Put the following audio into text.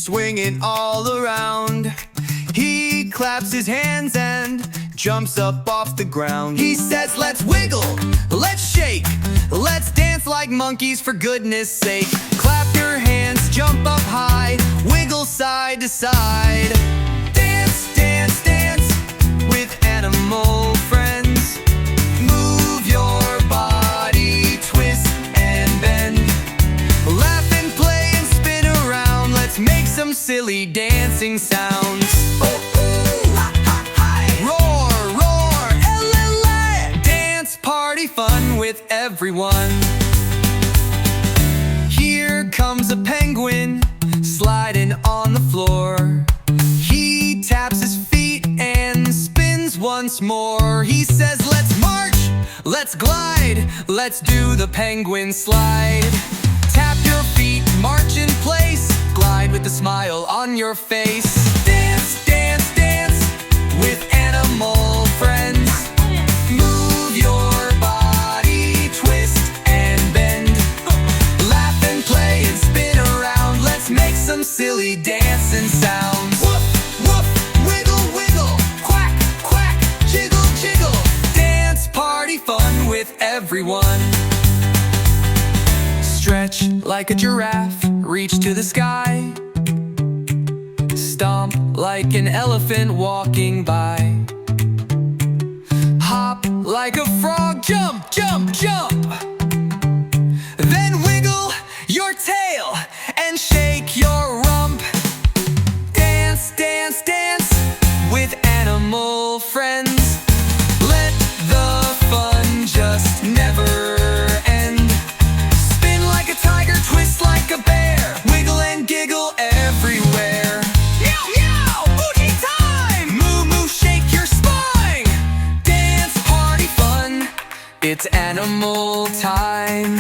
swinging all around. He claps his hands and jumps up off the ground. He says, let's wiggle, let's shake, let's dance like monkeys for goodness sake. Clap your hands, jump up high, wiggle side to side. Dance, dance, dance with animal friends. Move your body, twist and bend. Laugh and play and spin around. Let's make some silly dancing sounds. Roar, roar, la. Dance party fun with everyone. Here comes a penguin sliding on the floor. He taps his feet and spins once more. He says, let's march, let's glide, let's do the penguin slide. Tap your feet, march in place, glide with a smile on your face. Dance, dance, dance with animal friends. Move your body, twist and bend. Laugh and play and spin around. Let's make some silly dancing sounds. Woof, woof, wiggle, wiggle, quack, quack, jiggle, jiggle. Dance party fun with everyone. Stretch like a giraffe, reach to the sky. Stomp like an elephant walking by. Hop like a frog, jump, jump, jump. Then wiggle your tail and shake your rump. Dance, dance, dance with animal friends. Let the fun just never end. Spin like a tiger, twist like a bear. Wiggle and giggle everywhere. Meow, meow, booty time! Moo, moo, shake your spine. Dance party fun, it's animal time.